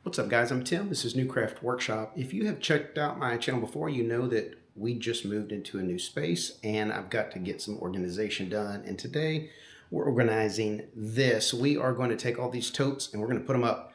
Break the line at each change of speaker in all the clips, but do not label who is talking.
What's up guys, I'm Tim, this is New Craft Workshop. If you have checked out my channel before, you know that we just moved into a new space and I've got to get some organization done. And today we're organizing this. We are going to take all these totes and we're going to put them up.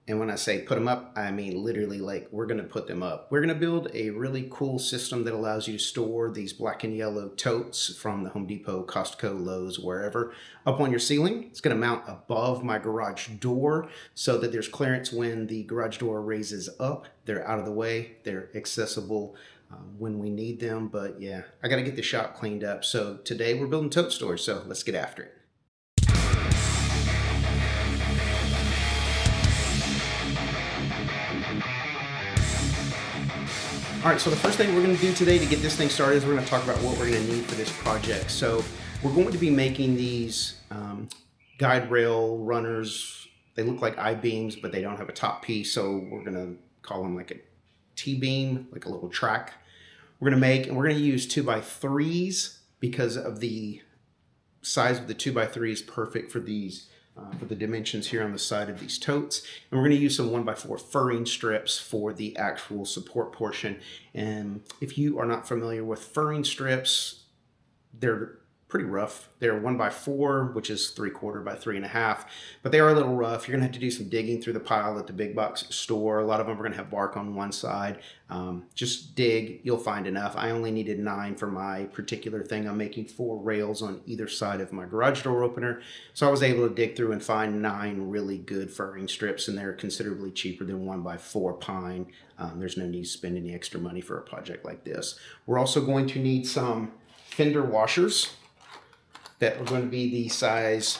And when I say put them up, I mean literally like we're going to put them up. We're going to build a really cool system that allows you to store these black and yellow totes from the Home Depot, Costco, Lowe's, wherever, up on your ceiling. It's going to mount above my garage door so that there's clearance when the garage door raises up. They're out of the way. They're accessible when we need them. But yeah, I got to get the shop cleaned up. So today we're building tote stores. So let's get after it. All right, so the first thing we're going to do today to get this thing started is we're going to talk about what we're going to need for this project. So we're going to be making these guide rail runners. They look like I-beams, but they don't have a top piece, so we're going to call them like a T-beam, like a little track. We're going to make, and we're going to use 2x3s because of the size of the 2x3 is perfect for these. For the dimensions here on the side of these totes. And we're going to use some 1x4 furring strips for the actual support portion. And if you are not familiar with furring strips, they're pretty rough. They're 1x4, which is 3/4 by 3.5, but they are a little rough. You're gonna have to do some digging through the pile at the big box store. A lot of them are gonna have bark on one side. Just dig, you'll find enough. I only needed 9 for my particular thing. I'm making 4 rails on either side of my garage door opener. So I was able to dig through and find 9 really good furring strips, and they're considerably cheaper than 1x4 pine. There's no need to spend any extra money for a project like this. We're also going to need some fender washers that are going to be the size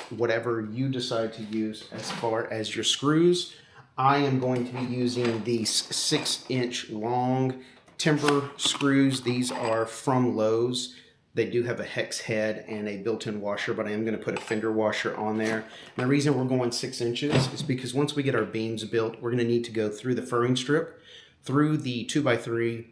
whatever you decide to use as far as your screws. I am going to be using these 6-inch long timber screws. These are from Lowe's. They do have a hex head and a built-in washer, but I am going to put a fender washer on there. And the reason we're going 6 inches is because once we get our beams built, we're going to need to go through the furring strip, through the 2x3,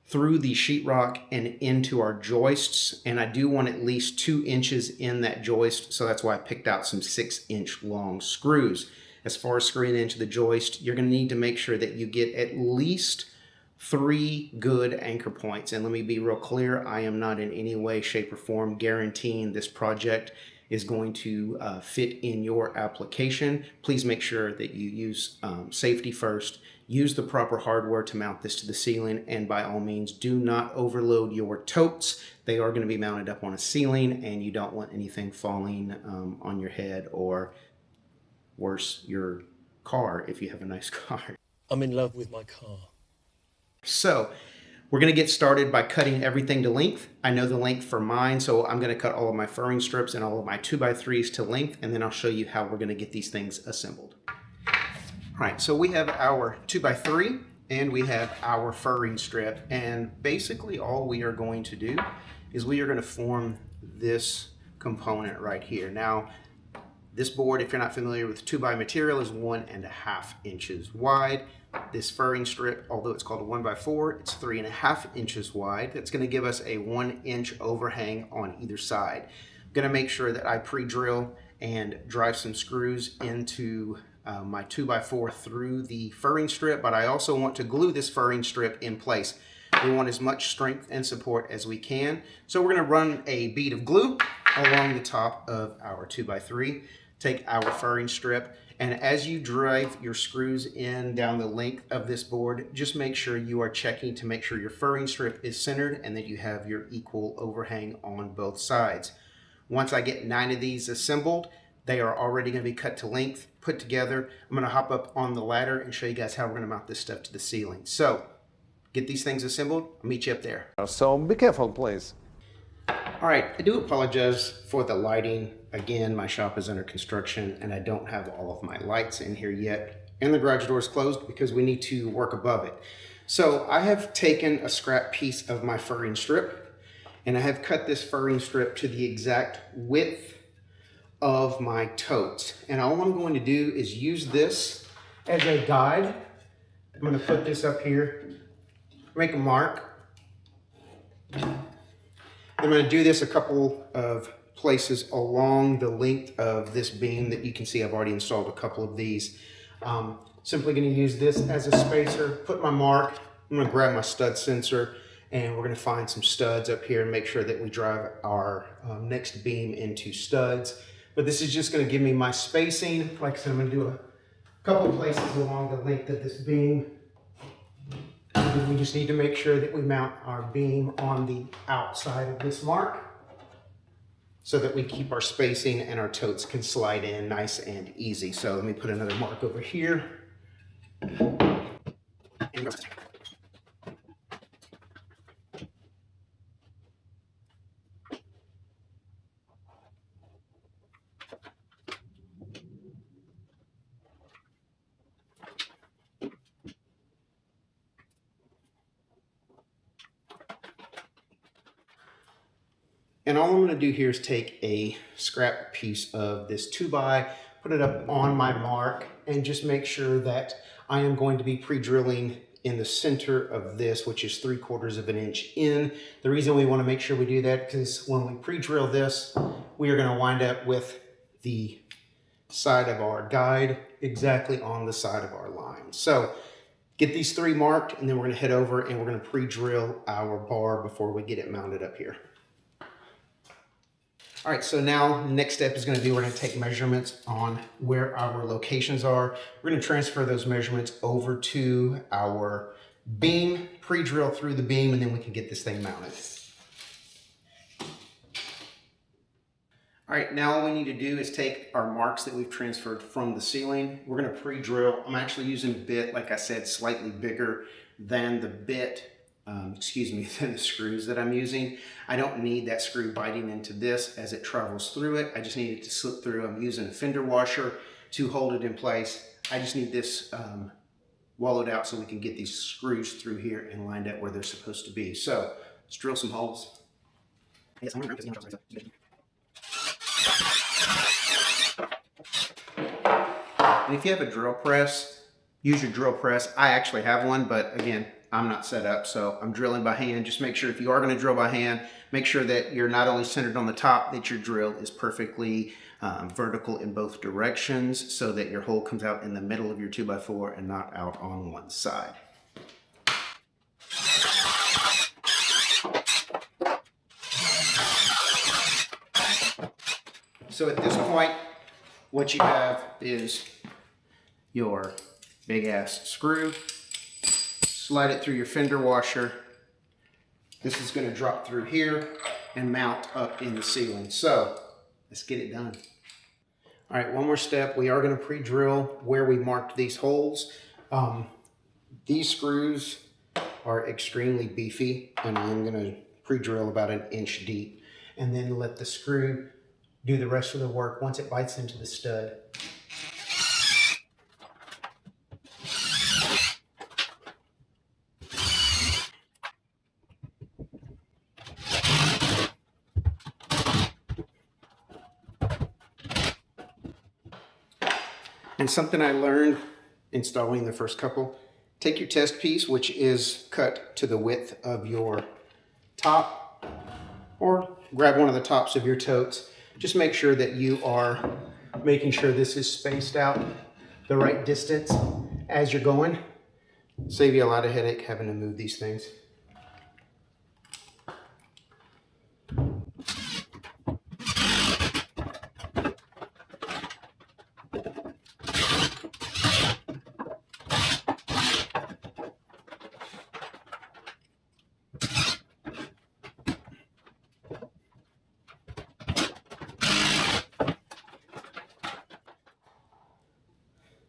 through the sheetrock and into our joists, and I do want at least 2 inches in that joist, so that's why I picked out some 6-inch long screws. As far as screwing into the joist, you're going to need to make sure that you get at least 3 good anchor points. And let me be real clear, I am not in any way, shape, or form guaranteeing this project is going to fit in your application. Please make sure that you use safety first. Use the proper hardware to mount this to the ceiling, and by all means, do not overload your totes. They are going to be mounted up on a ceiling, and you don't want anything falling on your head, or worse, your car if you have a nice car.
I'm in love with my car.
So we're going to get started by cutting everything to length. I know the length for mine, so I'm going to cut all of my furring strips and all of my 2x3s to length, and then I'll show you how we're going to get these things assembled. All right, so we have our 2x3 and we have our furring strip, and basically all we are going to do is we are going to form this component right here. Now, this board, if you're not familiar with 2x material, is 1.5 inches wide. This furring strip, although it's called a 1x4, it's 3.5 inches wide. That's going to give us a 1-inch overhang on either side. I'm going to make sure that I pre-drill and drive some screws into my 2x4 through the furring strip, but I also want to glue this furring strip in place. We want as much strength and support as we can. So we're going to run a bead of glue along the top of our 2x3, take our furring strip, and as you drive your screws in down the length of this board, just make sure you are checking to make sure your furring strip is centered and that you have your equal overhang on both sides. Once I get 9 of these assembled, they are already going to be cut to length, put together. I'm going to hop up on the ladder and show you guys how we're going to mount this stuff to the ceiling. So, get these things assembled. I'll meet you up there.
So be careful, please.
All right, I do apologize for the lighting. Again, my shop is under construction and I don't have all of my lights in here yet. And the garage door is closed because we need to work above it. So I have taken a scrap piece of my furring strip and I have cut this furring strip to the exact width of my totes. And all I'm going to do is use this as a guide. I'm going to put this up here, make a mark. I'm going to do this a couple of places along the length of this beam that you can see I've already installed a couple of these. Simply going to use this as a spacer, put my mark. I'm going to grab my stud sensor and we're going to find some studs up here and make sure that we drive our next beam into studs. But this is just going to give me my spacing. Like I said, I'm going to do a couple places along the length of this beam. And we just need to make sure that we mount our beam on the outside of this mark so that we keep our spacing and our totes can slide in nice and easy. So let me put another mark over here. And all I'm going to do here is take a scrap piece of this 2x, put it up on my mark, and just make sure that I am going to be pre-drilling in the center of this, which is 3/4 of an inch in. The reason we want to make sure we do that is when we pre-drill this, we are going to wind up with the side of our guide exactly on the side of our line. So get these 3 marked, and then we're going to head over and we're going to pre-drill our bar before we get it mounted up here. All right, so now next step is going to be we're going to take measurements on where our locations are. We're going to transfer those measurements over to our beam, pre-drill through the beam, and then we can get this thing mounted. All right, now all we need to do is take our marks that we've transferred from the ceiling. We're going to pre-drill. I'm actually using a bit, like I said, slightly bigger than the bit. Than the screws that I'm using. I don't need that screw biting into this as it travels through it. I just need it to slip through. I'm using a fender washer to hold it in place. I just need this wallowed out so we can get these screws through here and lined up where they're supposed to be. So let's drill some holes. And if you have a drill press, use your drill press. I actually have one, but again, I'm not set up, so I'm drilling by hand. Just make sure if you are going to drill by hand, make sure that you're not only centered on the top, that your drill is perfectly vertical in both directions so that your hole comes out in the middle of your 2x4 and not out on one side. So at this point, what you have is your big ass screw. Slide it through your fender washer. This is going to drop through here and mount up in the ceiling. So let's get it done. All right, one more step. We are going to pre-drill where we marked these holes. These screws are extremely beefy, and I'm going to pre-drill about 1 inch deep and then let the screw do the rest of the work once it bites into the stud. And something I learned installing the first couple, take your test piece, which is cut to the width of your top, or grab one of the tops of your totes. Just make sure that you are making sure this is spaced out the right distance as you're going. Save you a lot of headache having to move these things.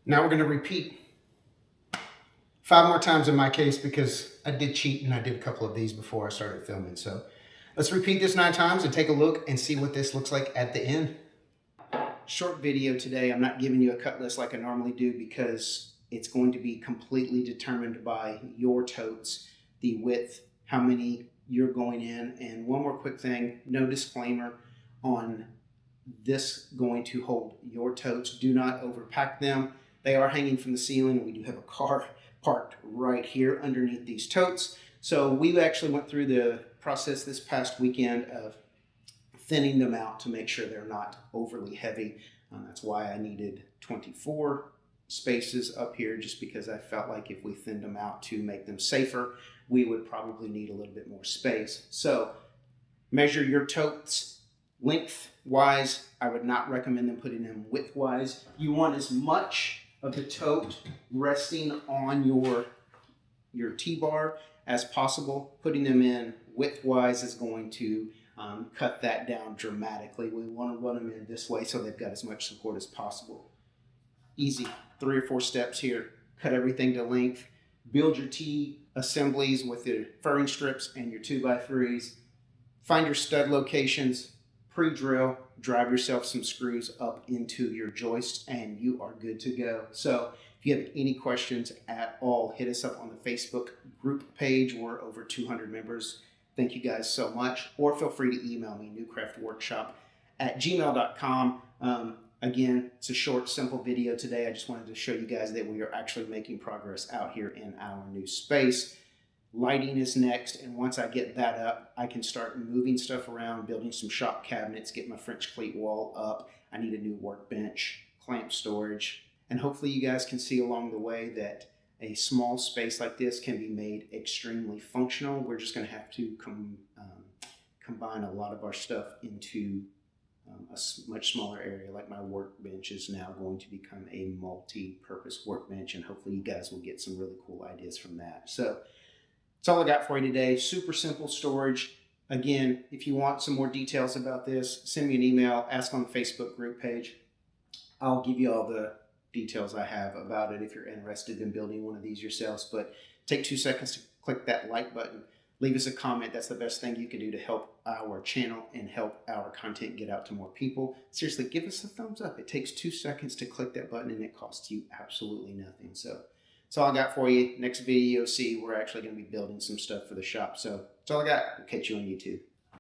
Now we're going to repeat 5 more times in my case because I did cheat and I did a couple of these before I started filming. So let's repeat this 9 times and take a look and see what this looks like at the end. Short video today. I'm not giving you a cut list like I normally do because it's going to be completely determined by your totes, the width, how many you're going in. And one more quick thing, no disclaimer on this going to hold your totes. Do not overpack them. They are hanging from the ceiling, and we do have a car parked right here underneath these totes. So we actually went through the process this past weekend of thinning them out to make sure they're not overly heavy. That's why I needed 24 spaces up here just because I felt like if we thinned them out to make them safer, we would probably need a little bit more space. So measure your totes length-wise. I would not recommend them putting them width-wise. You want as much of the tote resting on your T-bar as possible. Putting them in width-wise is going to cut that down dramatically. We want to run them in this way so they've got as much support as possible. Easy, 3 or 4 steps here. Cut everything to length. Build your T assemblies with your furring strips and your 2x3s. Find your stud locations, pre-drill, drive yourself some screws up into your joists, and you are good to go. So if you have any questions at all, hit us up on the Facebook group page. We're over 200 members. Thank you guys so much. Or feel free to email me, newcraftworkshop@gmail.com. Again, it's a short, simple video today. I just wanted to show you guys that we are actually making progress out here in our new space. Lighting is next, and once I get that up, I can start moving stuff around, building some shop cabinets, get my French cleat wall up. I need a new workbench, clamp storage, and hopefully you guys can see along the way that a small space like this can be made extremely functional. We're just going to have to combine a lot of our stuff into a much smaller area. Like my workbench is now going to become a multi-purpose workbench, and hopefully you guys will get some really cool ideas from that. So that's all I got for you today. Super simple storage. Again, if you want some more details about this, send me an email, ask on the Facebook group page. I'll give you all the details I have about it if you're interested in building one of these yourselves. But take 2 seconds to click that like button. Leave us a comment. That's the best thing you can do to help our channel and help our content get out to more people. Seriously, give us a thumbs up. It takes 2 seconds to click that button, and it costs you absolutely nothing. So that's all I got for you. Next video, you'll see we're actually going to be building some stuff for the shop. So that's all I got. We'll catch you on YouTube.